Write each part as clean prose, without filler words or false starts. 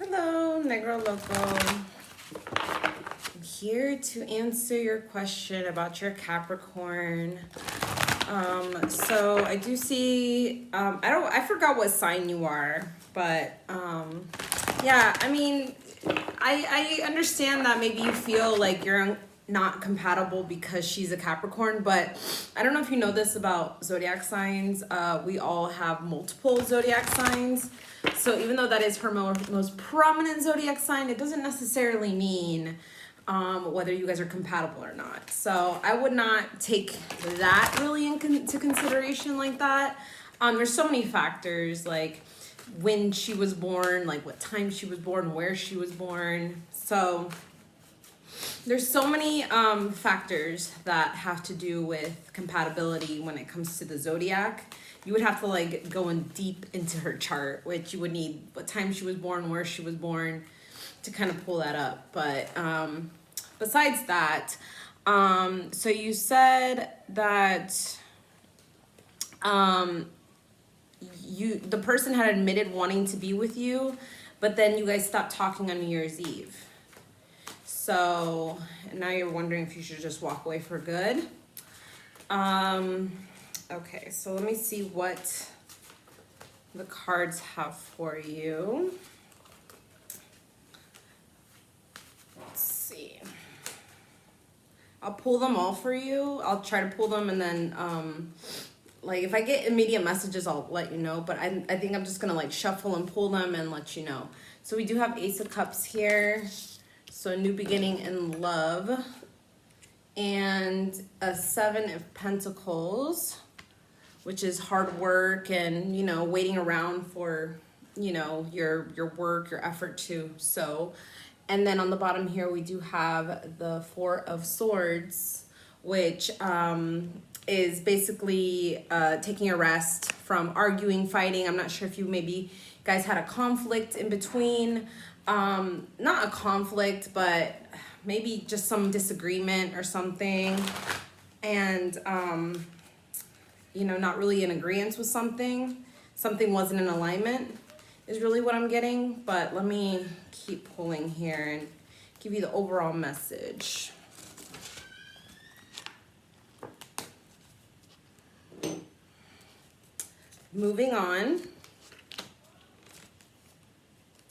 Hello, Negro Loco. I'm here to answer your question about your Capricorn. So I do see, I forgot what sign you are, but yeah, I mean, I understand that maybe you feel like you're not compatible because she's a Capricorn, but I don't know if you know this about zodiac signs. We all have multiple zodiac signs. So even though that is her most prominent zodiac sign, it doesn't necessarily mean whether you guys are compatible or not. So I would not take that really into consideration like that. There's so many factors, like when she was born, like what time she was born, where she was born. So there's so many factors that have to do with compatibility when it comes to the zodiac. You would have to like go in deep into her chart, which you would need what time she was born, where she was born, to kind of pull that up. But besides that, so you said that the person had admitted wanting to be with you, but then you guys stopped talking on New Year's Eve. So now you're wondering if you should just walk away for good. Okay, so let me see what the cards have for you. Let's see. I'll pull them all for you. I'll try to pull them, and then like if I get immediate messages, I'll let you know. But I think I'm just gonna like shuffle and pull them and let you know. So we do have Ace of Cups here. So a new beginning in love. And a Seven of Pentacles, which is hard work and, you know, waiting around for, you know, your work, your effort to sow. And then on the bottom here, we do have the Four of Swords, which is basically taking a rest from arguing, fighting. I'm not sure if you maybe guys had a conflict in between. Not a conflict, but maybe just some disagreement or something. And, you know, not really in agreement with something. Something wasn't in alignment is really what I'm getting. But let me keep pulling here and give you the overall message. Moving on.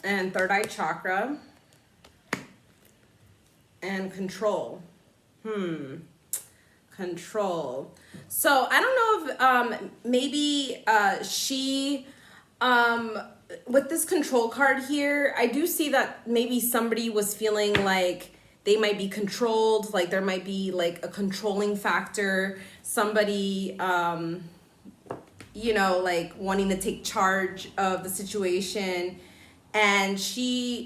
And third eye chakra. And control. Control. So I don't know if maybe she with this control card here, I do see that maybe somebody was feeling like they might be controlled, like there might be like a controlling factor, somebody you know, like wanting to take charge of the situation. And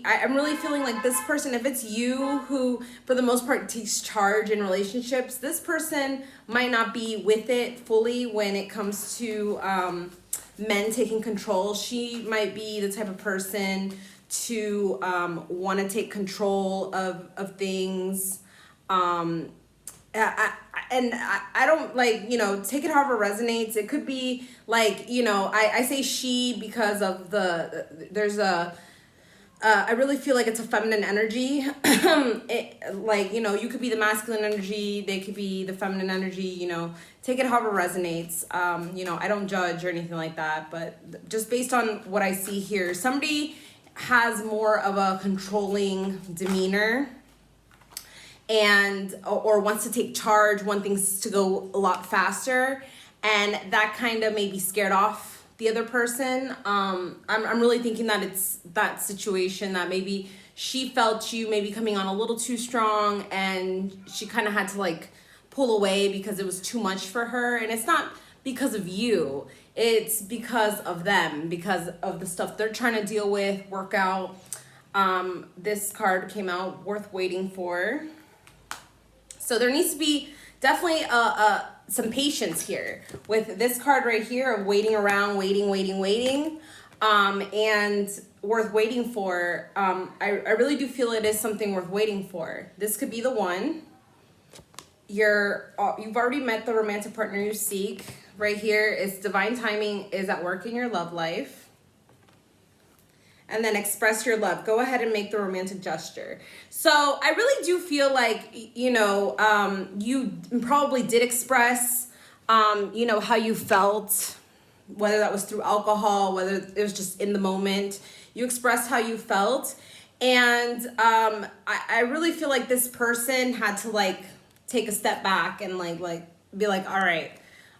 I'm really feeling like this person, if it's you who, for the most part, takes charge in relationships, this person might not be with it fully when it comes to men taking control. She might be the type of person to want to take control of things. I don't like, you know, take it however resonates. It could be like, you know, I say she because of there's a, I really feel like it's a feminine energy. Like, you know, you could be the masculine energy, they could be the feminine energy, you know, take it however resonates. You know, I don't judge or anything like that, but just based on what I see here, somebody has more of a controlling demeanor and or wants to take charge, want things to go a lot faster, and that kind of maybe scared off the other person. I'm really thinking that it's that situation that maybe she felt you maybe coming on a little too strong, and she kind of had to like pull away because it was too much for her. And it's not because of you, it's because of them, because of the stuff they're trying to deal with, work out. This card came out, worth waiting for. So there needs to be definitely some patience here with this card right here of waiting around, waiting, and worth waiting for. I really do feel it is something worth waiting for. This could be the one. You've already met the romantic partner you seek. Right here is divine timing is at work in your love life. And then express your love. Go ahead and make the romantic gesture. So I really do feel like, you probably did express, how you felt, whether that was through alcohol, whether it was just in the moment. You expressed how you felt. And I really feel like this person had to like take a step back and like be like, all right,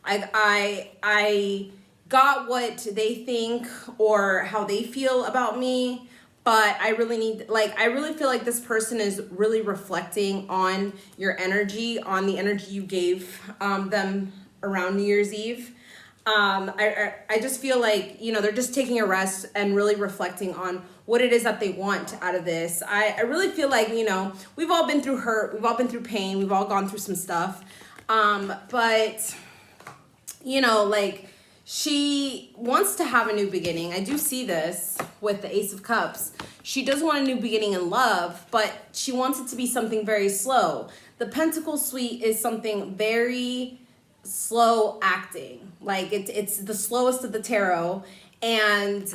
I got what they think or how they feel about me, but I really feel like this person is really reflecting on your energy, on the energy you gave them around New Year's Eve. I just feel like, they're just taking a rest and really reflecting on what it is that they want out of this. I really feel like, we've all been through hurt, we've all been through pain, we've all gone through some stuff. But, she wants to have a new beginning. I do see this with the Ace of Cups. She does want a new beginning in love, but she wants it to be something very slow. The Pentacle Suite is something very slow acting. Like it's the slowest of the tarot. And,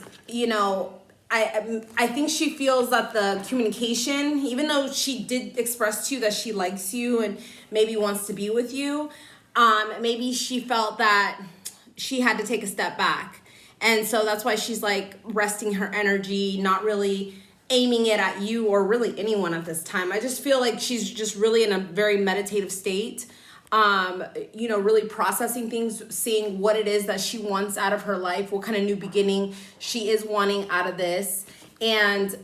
I think she feels that the communication, even though she did express to you that she likes you and maybe wants to be with you, maybe she felt that she had to take a step back. And so that's why she's like resting her energy, not really aiming it at you or really anyone at this time. I just feel like she's just really in a very meditative state, really processing things, seeing what it is that she wants out of her life, what kind of new beginning she is wanting out of this. And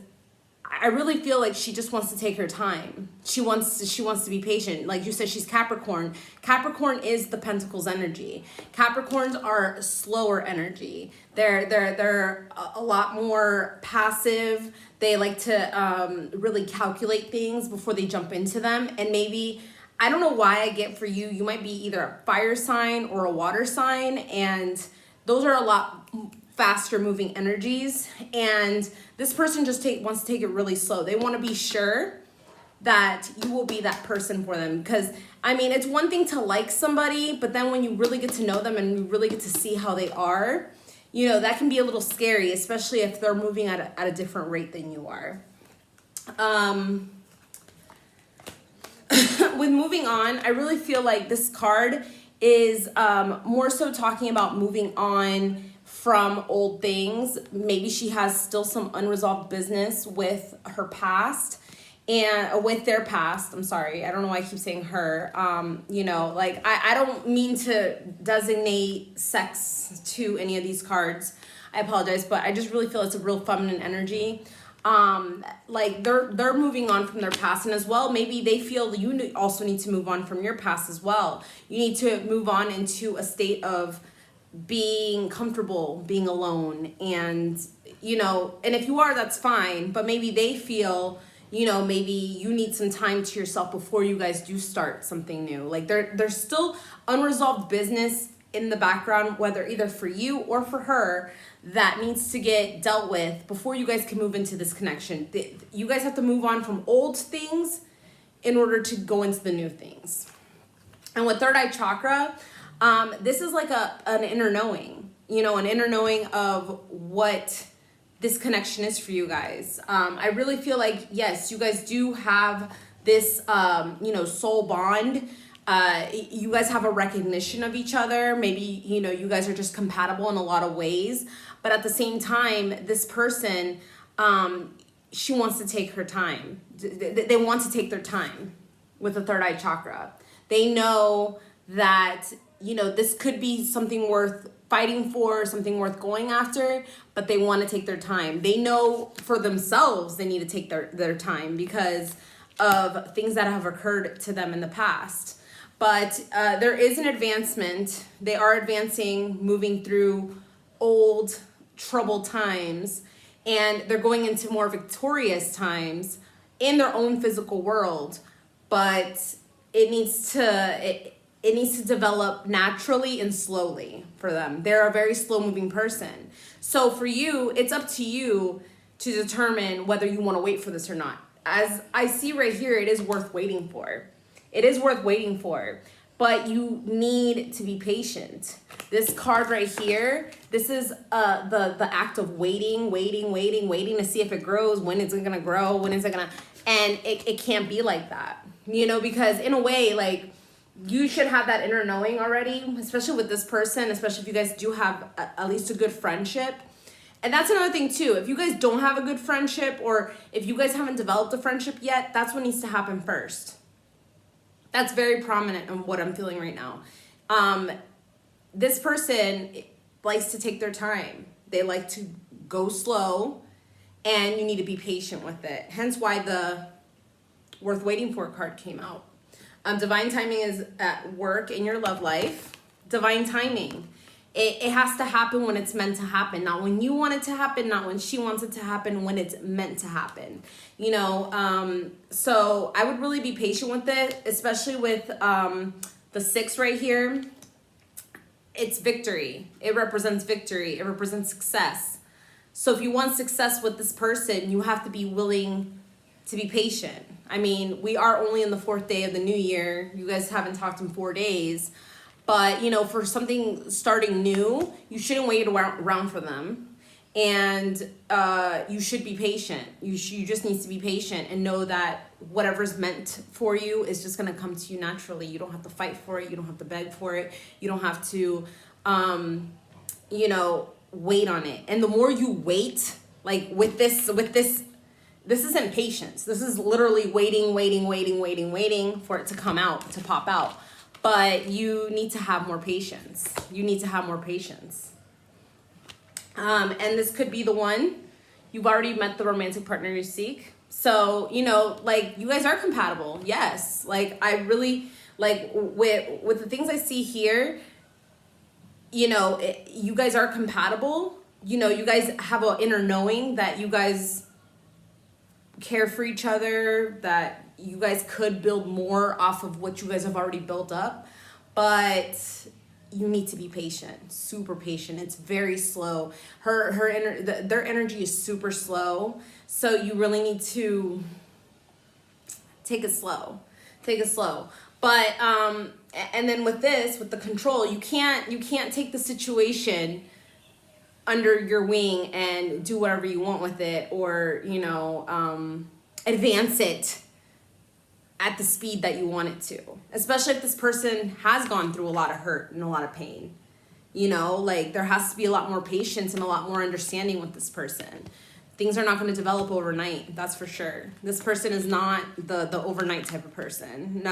I really feel like she just wants to take her time. She wants to be patient. Like you said, she's Capricorn. Capricorn is the Pentacles energy. Capricorns are slower energy. They're a lot more passive. They like to really calculate things before they jump into them. And maybe, I don't know why I get for you, you might be either a fire sign or a water sign, and those are a lot faster moving energies. And this person just wants to take it really slow. They want to be sure that you will be that person for them. Because, it's one thing to like somebody, but then when you really get to know them and you really get to see how they are, that can be a little scary, especially if they're moving at a different rate than you are. With moving on, I really feel like this card is more so talking about moving on from old things. Maybe she has still some unresolved business with her past and with their past. I'm sorry. I don't know why I keep saying her. I don't mean to designate sex to any of these cards. I apologize, but I just really feel it's a real feminine energy. They're moving on from their past, and as well, maybe they feel you also need to move on from your past as well. You need to move on into a state of being comfortable being alone, and and if you are, that's fine, but maybe they feel maybe you need some time to yourself before you guys do start something new. Like there's still unresolved business in the background, whether either for you or for her, that needs to get dealt with before you guys can move into this connection. You guys have to move on from old things in order to go into the new things. And with third eye chakra, this is like an inner knowing, an inner knowing of what this connection is for you guys. I really feel like, yes, you guys do have this, soul bond. You guys have a recognition of each other. Maybe, you guys are just compatible in a lot of ways. But at the same time, this person, she wants to take her time. They want to take their time with the third eye chakra. They know that, this could be something worth fighting for, something worth going after, but they want to take their time. They know for themselves they need to take their time because of things that have occurred to them in the past. But there is an advancement. They are advancing, moving through old, troubled times, and they're going into more victorious times in their own physical world. But it needs to develop naturally and slowly for them. They're a very slow-moving person. So for you, it's up to you to determine whether you want to wait for this or not. As I see right here, it is worth waiting for. It is worth waiting for. but you need to be patient. This card right here, this is the act of waiting to see if it grows, when is it gonna grow, when is it gonna, and it can't be like that, you know, because in a way, like, you should have that inner knowing already, especially with this person, especially if you guys do have at least a good friendship. And that's another thing too. If you guys don't have a good friendship, or if you guys haven't developed a friendship yet, that's what needs to happen first. That's very prominent in what I'm feeling right now. This person likes to take their time. They like to go slow, and you need to be patient with it. Hence why the worth waiting for card came out. Divine timing is at work in your love life. Divine timing. It has to happen when it's meant to happen, not when you want it to happen, not when she wants it to happen, when it's meant to happen. You know, so I would really be patient with it, especially with the 6 right here. It's victory. It represents victory. It represents success. So if you want success with this person, you have to be willing to be patient. I mean, we are only in the 4th day of the new year. You guys haven't talked in 4 days. But, you know, for something starting new, you shouldn't wait around for them. And you should be patient. You just need to be patient and know that whatever's meant for you is just going to come to you naturally. You don't have to fight for it. You don't have to beg for it. You don't have to, you know, wait on it. And the more you wait, like with this isn't patience. This is literally waiting for it to come out, to pop out. But you need to have more patience. You need to have more patience. And this could be the one. You've already met the romantic partner you seek. So, you know, like, you guys are compatible. Yes. Like, I really, like, with the things I see here, you know, you guys are compatible. You know, you guys have an inner knowing that you guys care for each other, that you guys could build more off of what you guys have already built up, but you need to be patient, super patient. It's very slow. Their energy is super slow, so you really need to take it slow. But and then with the control, you can't take the situation under your wing and do whatever you want with it, or, you know, advance it at the speed that you want it to, especially if this person has gone through a lot of hurt and a lot of pain. You know, like, there has to be a lot more patience and a lot more understanding with this person. Things are not going to develop overnight, that's for sure. This person is not the overnight type of person.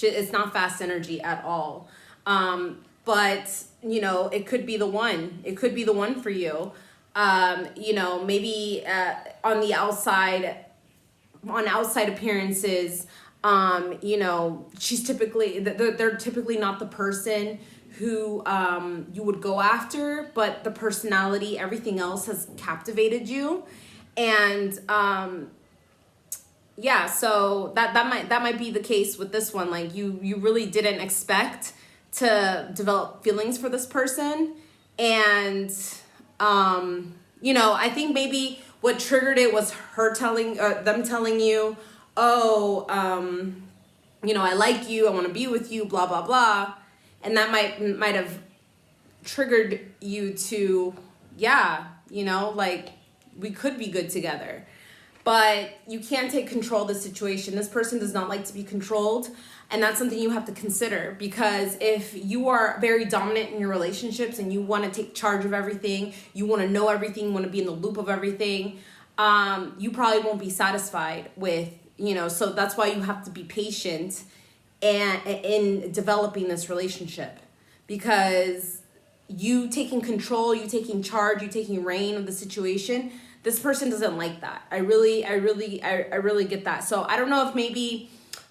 It's not fast energy at all. But, you know, it could be the one. It could be the one for you. You know, maybe on outside appearances, you know, they're typically not the person who you would go after, but the personality, everything else has captivated you. And yeah, so that might be the case with this one. Like, you really didn't expect to develop feelings for this person. And you know, I think maybe what triggered it was them telling you, oh, you know, I like you, I want to be with you, blah blah blah. And that might have triggered you to, yeah, you know, like, we could be good together. But you can't take control of the situation. This person does not like to be controlled. And that's something you have to consider, because if you are very dominant in your relationships and you want to take charge of everything, you want to know everything, you want to be in the loop of everything, you probably won't be satisfied with, you know, so that's why you have to be patient and in developing this relationship, because you taking control, you taking charge, you taking reign of the situation, this person doesn't like that. I really get that. So I don't know if maybe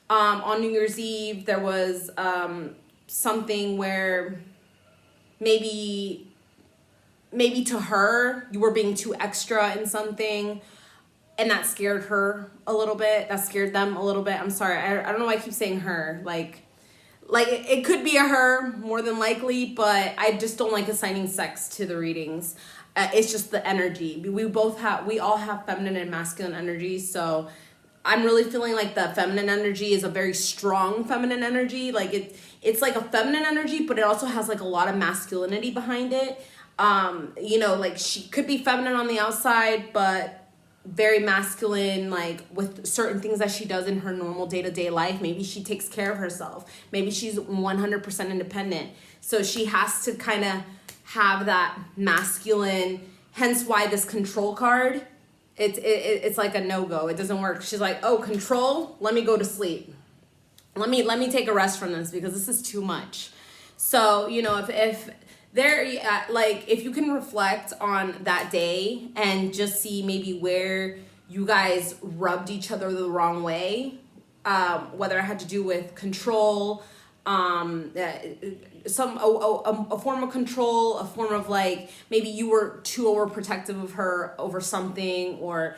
on New Year's Eve there was something where maybe to her you were being too extra in something, and that scared her a little bit. That scared them a little bit. I'm sorry. I don't know why I keep saying her. Like it could be a her more than likely, but I just don't like assigning sex to the readings. It's just the energy. We all have feminine and masculine energy, so I'm really feeling like the feminine energy is a very strong feminine energy. Like it's like a feminine energy, but it also has like a lot of masculinity behind it. You know, like she could be feminine on the outside, but very masculine, like with certain things that she does in her normal day-to-day life. Maybe she takes care of herself. Maybe she's 100% independent. So she has to kind of have that masculine, hence why this control card, it's like a no-go. It doesn't work. She's like, oh, control, let me go to sleep. Let me take a rest from this because this is too much. So, you know, if there, like, if you can reflect on that day and just see maybe where you guys rubbed each other the wrong way, whether it had to do with control, a form of control, a form of like maybe you were too overprotective of her over something, or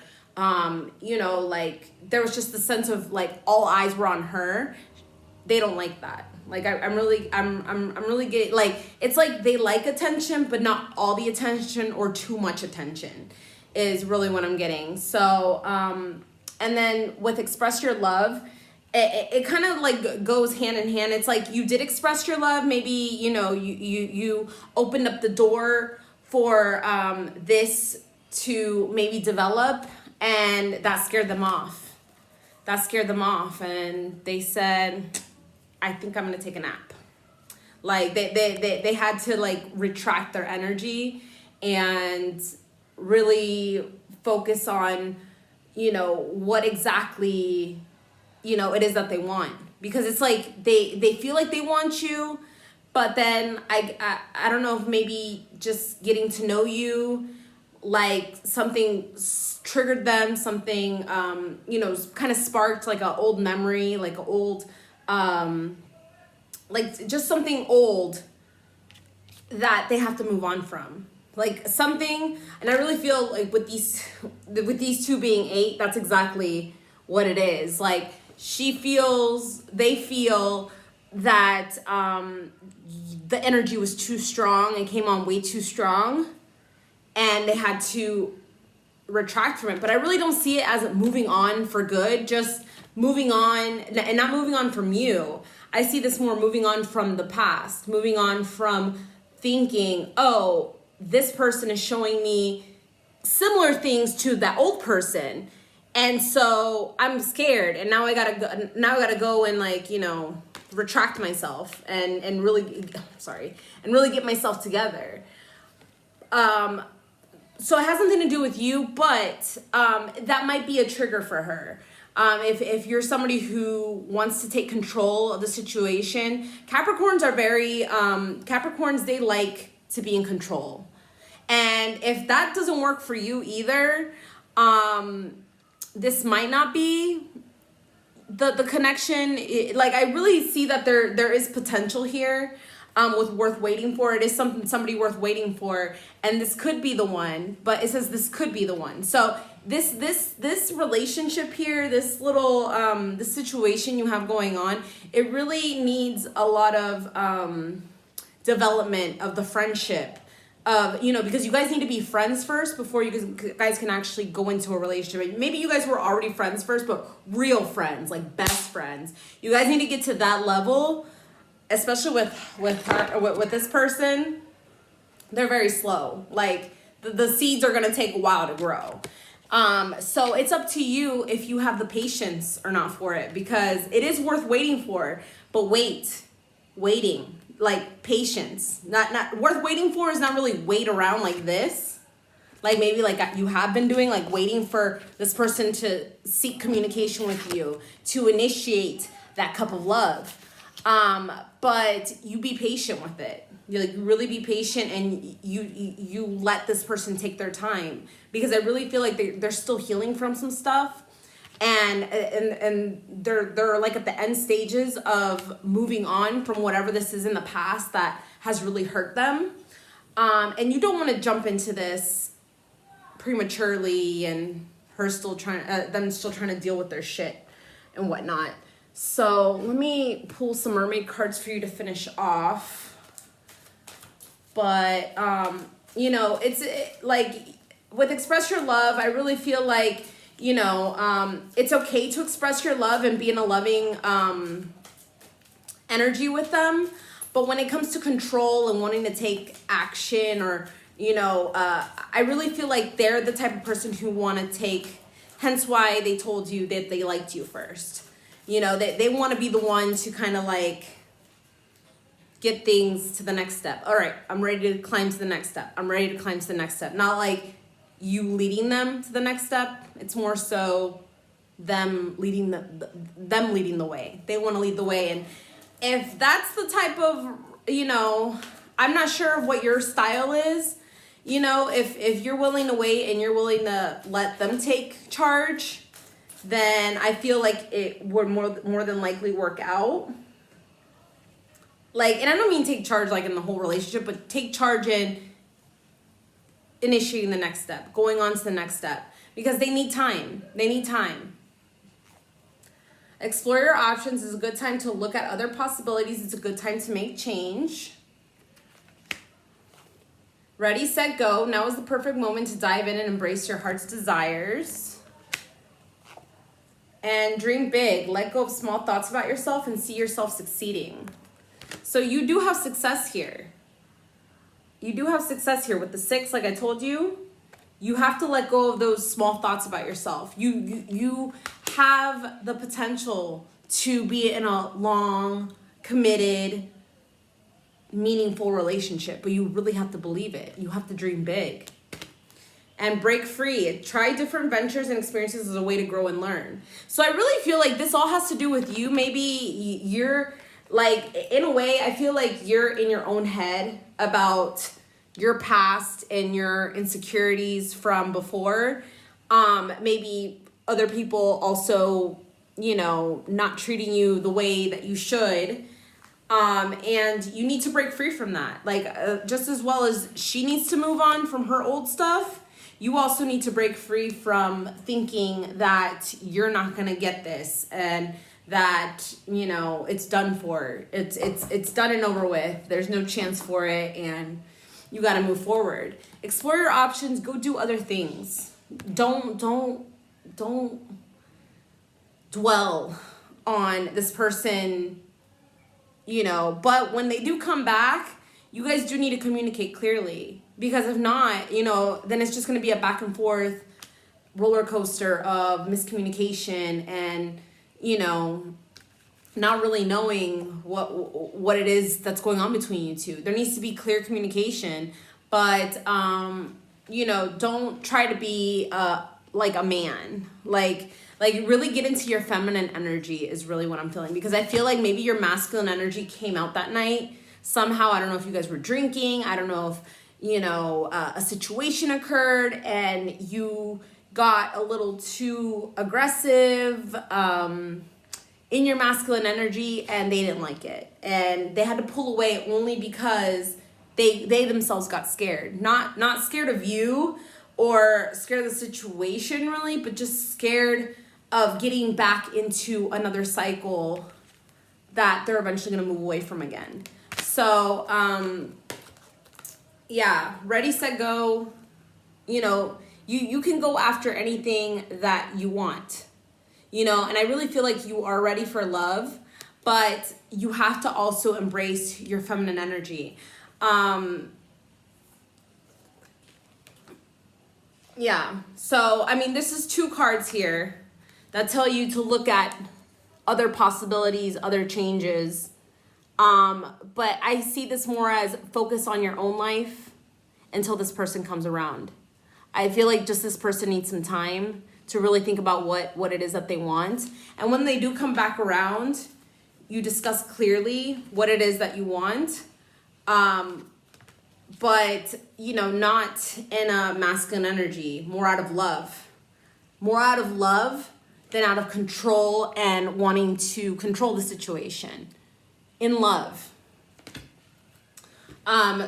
you know, like there was just the sense of like all eyes were on her. They don't like that. Like I'm really getting, like, it's like they like attention, but not all the attention or too much attention is really what I'm getting. So and then with express your love, it kind of like goes hand in hand. It's like you did express your love. Maybe, you know, you opened up the door for this to maybe develop, and that scared them off. And they said, I think I'm gonna take a nap. Like they had to like retract their energy and really focus on, you know, what exactly, you know, it is that they want. Because it's like they feel like they want you, but then I don't know if maybe just getting to know you, like something triggered them, something you know, kind of sparked like an old memory, like an old like just something old that they have to move on from, like something. And I really feel like with these two being 8, that's exactly what it is. Like they feel that the energy was too strong and came on way too strong, and they had to retract from it. But I really don't see it as moving on for good, just moving on, and not moving on from you. I see this more moving on from the past, moving on from thinking, oh, this person is showing me similar things to that old person, and so I'm scared, and now I gotta go and, like, you know, retract myself and really get myself together. So it has nothing to do with you, but that might be a trigger for her. If you're somebody who wants to take control of the situation, Capricorns are very, Capricorns, they like to be in control. And if that doesn't work for you either, this might not be the connection. Like, I really see that there is potential here. With worth waiting for. It is somebody worth waiting for, and this could be the one. But it says this could be the one. So this relationship here, this little this situation you have going on, it really needs a lot of development of the friendship. You know, because you guys need to be friends first before you guys can actually go into a relationship. Maybe you guys were already friends first, but real friends, like best friends. You guys need to get to that level. Especially with this person, they're very slow. Like the seeds are gonna take a while to grow. So it's up to you if you have the patience or not for it, because it is worth waiting for. But waiting, like patience, not worth waiting for is not really wait around like this. Like maybe like you have been doing, like waiting for this person to seek communication with you, to initiate that cup of love. But you be patient with it. You really be patient, and you let this person take their time, because I really feel like they're still healing from some stuff, and they're like at the end stages of moving on from whatever this is in the past that has really hurt them. And you don't want to jump into this prematurely, and them still trying to deal with their shit and whatnot. So let me pull some mermaid cards for you to finish off. But, you know, like with Express Your Love, I really feel like, It's okay to express your love and be in a loving energy with them. But when it comes to control and wanting to take action, or, I really feel like they're the type of person who want to take, hence why they told you that they liked you first. They want to be the one to kind of like get things to the next step. All right, I'm ready to climb to the next step. I'm ready to climb to the next step. Not like you leading them to the next step. It's more so them leading the way. They want to lead the way. And if that's the type of, I'm not sure what your style is. If you're willing to wait and you're willing to let them take charge, then I feel like it would more than likely work out. And I don't mean take charge like in the whole relationship, but take charge in initiating the next step, going on to the next step, because they need time. Explore your options. Is a good time to look at other possibilities. It's a good time to make change. Ready, set, go. Now is the perfect moment to dive in and embrace your heart's desires. And dream big. Let go of small thoughts about yourself and see yourself succeeding. So you do have success here. With the 6, like I told you. You have to let go of those small thoughts about yourself. You have the potential to be in a long, committed, meaningful relationship, but you really have to believe it. You have to dream big. And break free. Try different ventures and experiences as a way to grow and learn. So I really feel like this all has to do with you. Maybe you're in a way, I feel like you're in your own head about your past and your insecurities from before. Maybe other people also, not treating you the way that you should. And you need to break free from that. Just as well as she needs to move on from her old stuff, you also need to break free from thinking that you're not going to get this and that, it's done for. It's done and over with. There's no chance for it, and you got to move forward. Explore your options. Go do other things. Don't dwell on this person, but when they do come back, you guys do need to communicate clearly, because if not, then it's just going to be a back and forth roller coaster of miscommunication and, not really knowing what it is that's going on between you two. There needs to be clear communication, but, don't try to be like a man. Really get into your feminine energy is really what I'm feeling, because I feel like maybe your masculine energy came out that night somehow. I don't know if you guys were drinking. I don't know if, a situation occurred and you got a little too aggressive in your masculine energy, and they didn't like it. And they had to pull away only because they themselves got scared. Not scared of you or scared of the situation really, but just scared of getting back into another cycle that they're eventually going to move away from again. So, ready, set, go. You can go after anything that you want, and I really feel like you are ready for love, but you have to also embrace your feminine energy. So, this is 2 cards here that tell you to look at other possibilities, other changes. But I see this more as focus on your own life until this person comes around. I feel like just this person needs some time to really think about what it is that they want. And when they do come back around, you discuss clearly what it is that you want. But, not in a masculine energy, more out of love. More out of love than out of control and wanting to control the situation. In love.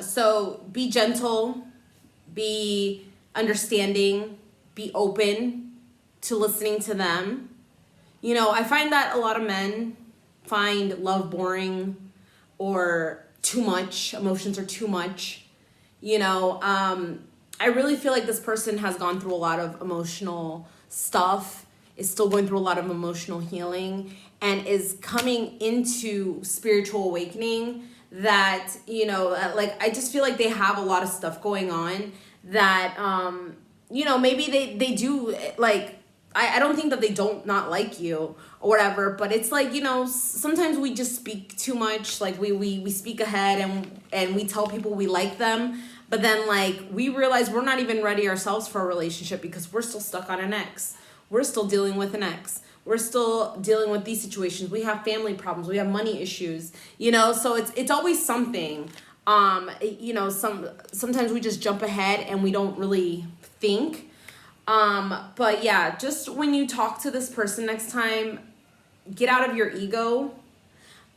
So be gentle, be understanding, be open to listening to them. I find that a lot of men find love boring or too much. Emotions are too much. I I really feel like this person has gone through a lot of emotional stuff, is still going through a lot of emotional healing, and is coming into spiritual awakening that, you know, like, I just feel like they have a lot of stuff going on that, you know, maybe they do, like, I don't think that they don't not like you or whatever, but it's like, you know, sometimes we just speak too much. Like, we speak ahead and we tell people we like them, but then, like, we realize we're not even ready ourselves for a relationship because we're still stuck on an ex. We're still dealing with an ex. We're still dealing with these situations. We have family problems. We have money issues, you know, so it's always something. You know, sometimes we just jump ahead and we don't really think. But yeah, just when you talk to this person next time, get out of your ego.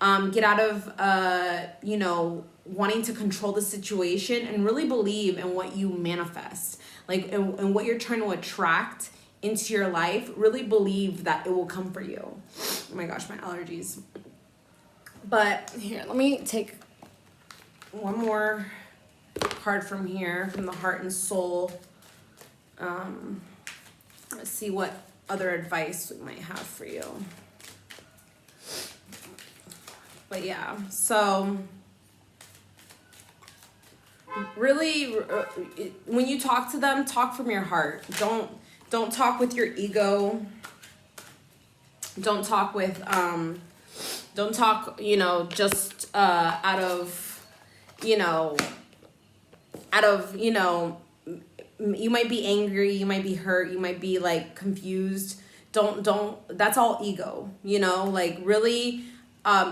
Get out of, you know, wanting to control the situation, and really believe in what you manifest, like, and what you're trying to attract into your life. Really believe that it will come for you. Oh my gosh, my allergies. But here, let me take one more card from here, from the heart and soul. Let's see what other advice we might have for you. But yeah, so really, when you talk to them, talk from your heart. Don't talk with your ego. Don't talk with don't talk, you know, just out of, you know, you might be angry, you might be hurt, you might be like confused. Don't that's all ego, you know, like, really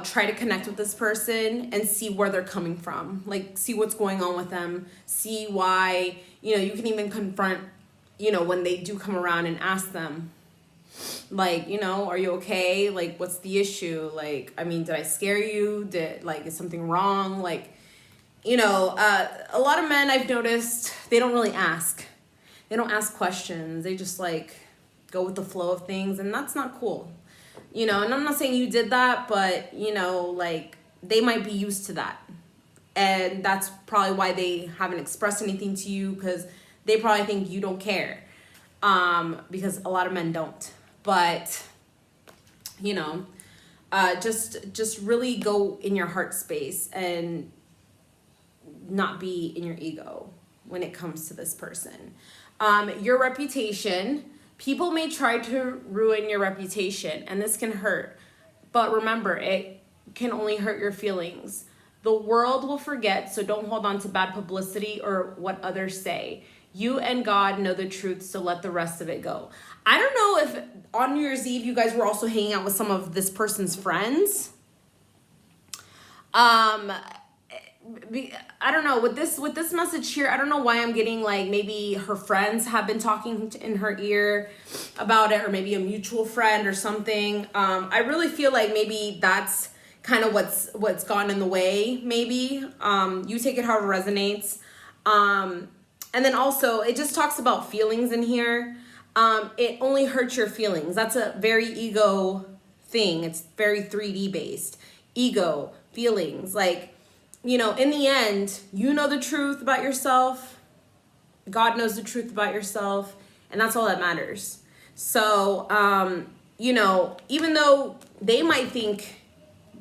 try to connect with this person and see where they're coming from. Like, see what's going on with them, see why, you know, you can even confront, you know, when they do come around, and ask them, like, you know, are you okay? Like, what's the issue? Like, I mean, did I scare you? Is something wrong? Like, you know, a lot of men, I've noticed, they don't really ask. They don't ask questions. They just, like, go with the flow of things, and that's not cool. You know, and I'm not saying you did that, but, you know, like, they might be used to that. And that's probably why they haven't expressed anything to you, because they probably think you don't care. Because a lot of men don't. But, you know, just really go in your heart space and not be in your ego when it comes to this person. Your reputation. People may try to ruin your reputation, and this can hurt. But remember, it can only hurt your feelings. The world will forget, so don't hold on to bad publicity or what others say. You and God know the truth, so let the rest of it go. I don't know if on New Year's Eve you guys were also hanging out with some of this person's friends. I don't know, with this message here, I don't know why I'm getting, like, maybe her friends have been talking in her ear about it, or maybe a mutual friend or something. I really feel like maybe that's kind of what's gone in the way, maybe. You take it however resonates. And then also, it just talks about feelings in here. It only hurts your feelings. That's a very ego thing. It's very 3D based. Ego, feelings, like, you know, in the end, you know the truth about yourself. God knows the truth about yourself. And that's all that matters. So, you know, even though they might think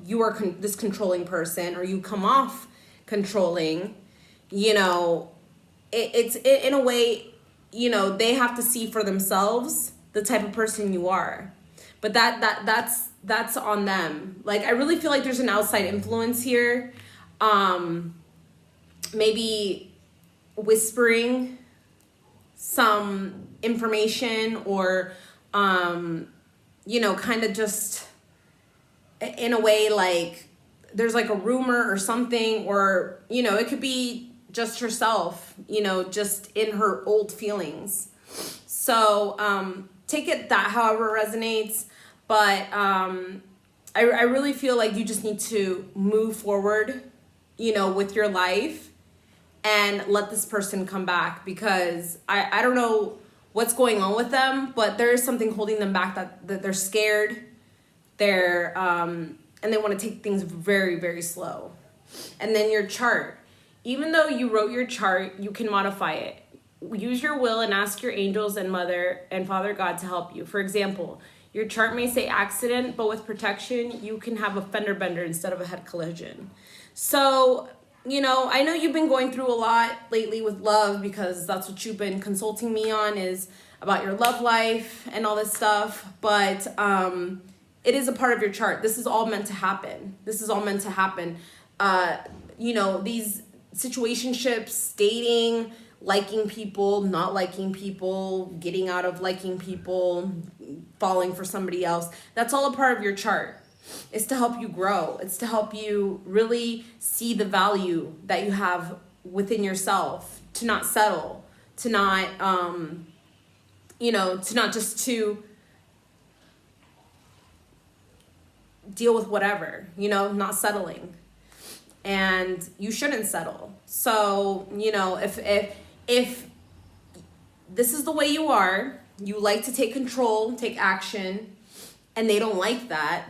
you are this controlling person, or you come off controlling, you know, it's in a way, you know, they have to see for themselves the type of person you are. But that's on them. Like, I really feel like there's an outside influence here. Maybe whispering some information, or, you know, kind of just in a way, like, there's like a rumor or something, or, you know, it could be just herself, you know, just in her old feelings. So, take it that however it resonates. But, I really feel like you just need to move forward, you know, with your life, and let this person come back, because I don't know what's going on with them, but there is something holding them back, that they're scared. They're, and they want to take things very, very slow. And then your chart. Even though you wrote your chart, you can modify it. use your will and ask your angels and mother and Father God to help you. For example, your chart may say accident, but with protection, you can have a fender bender instead of a head collision. So, I know you've been going through a lot lately with love, because that's what you've been consulting me on, is about your love life and all this stuff. But it is a part of your chart. This is all meant to happen. These situationships, dating, liking people, not liking people, getting out of liking people, falling for somebody else. That's all a part of your chart. It's to help you grow. It's to help you really see the value that you have within yourself, to not settle, to not, to deal with whatever, not settling. And you shouldn't settle. So, if this is the way you are, you like to take control, take action, and they don't like that,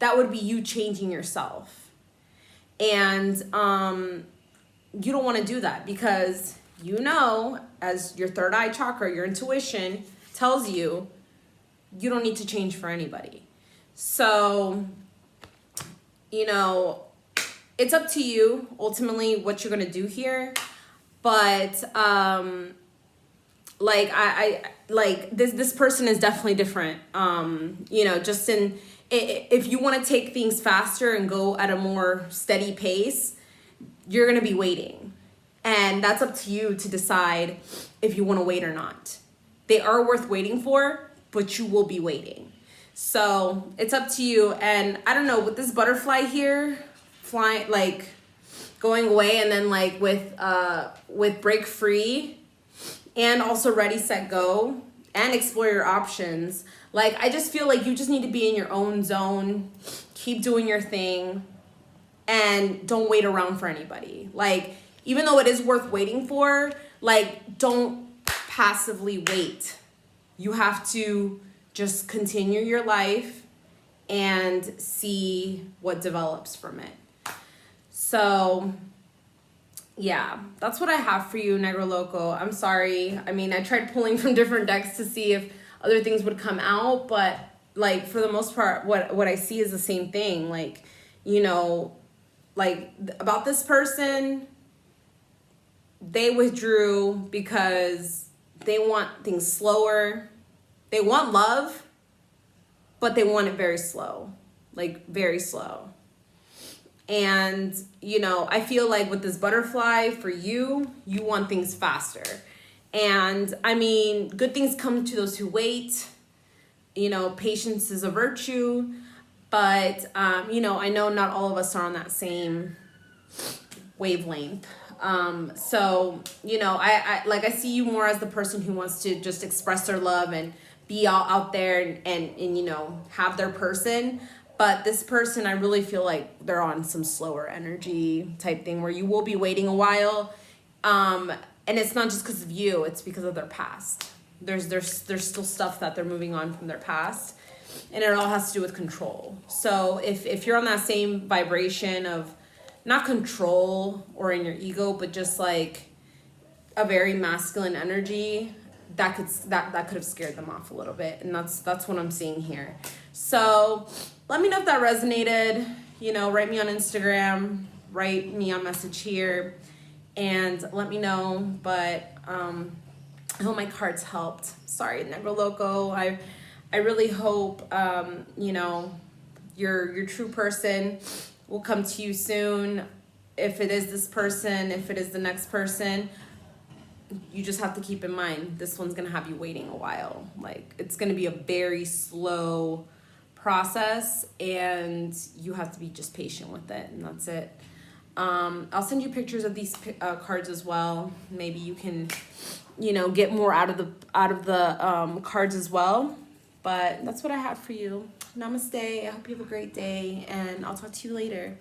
that would be you changing yourself. And you don't want to do that, because as your third eye chakra, your intuition tells you, you don't need to change for anybody. So, it's up to you ultimately what you're going to do here. But this person is definitely different. Just if you want to take things faster and go at a more steady pace, you're going to be waiting. And that's up to you to decide if you want to wait or not. They are worth waiting for, but you will be waiting. So it's up to you. And I don't know, with this butterfly here, flying, like going away, and then like with break free, and also ready, set, go, and explore your options. Like, I just feel like you just need to be in your own zone, keep doing your thing, and don't wait around for anybody. Like, even though it is worth waiting for, like, don't passively wait. You have to just continue your life and see what develops from it. So, yeah, that's what I have for you, Negro Loco. I'm sorry. I mean, I tried pulling from different decks to see if other things would come out, but like for the most part, what I see is the same thing. Like, about this person, they withdrew because they want things slower. They want love, but they want it very slow, like very slow. And, I feel like with this butterfly, for you want things faster. And I mean, good things come to those who wait. Patience is a virtue. But, I know not all of us are on that same wavelength. So, I see you more as the person who wants to just express their love and be out there and have their person. But this person, I really feel like they're on some slower energy type thing where you will be waiting a while. And it's not just because of you, it's because of their past. There's still stuff that they're moving on from their past. And it all has to do with control. So if you're on that same vibration of not control or in your ego, but just like a very masculine energy, that could have scared them off a little bit. And that's what I'm seeing here. So let me know if that resonated. Write me on Instagram, write me on message here, and let me know. But I hope my cards helped. Sorry, Negro Loco. I really hope your true person will come to you soon. If it is this person, if it is the next person, you just have to keep in mind this one's gonna have you waiting a while. Like, it's gonna be a very slow process, and you have to be just patient with it, and that's it. I'll send you pictures of these cards as well. Maybe you can get more out of the cards as well. But that's what I have for you. Namaste. I hope you have a great day, and I'll talk to you later.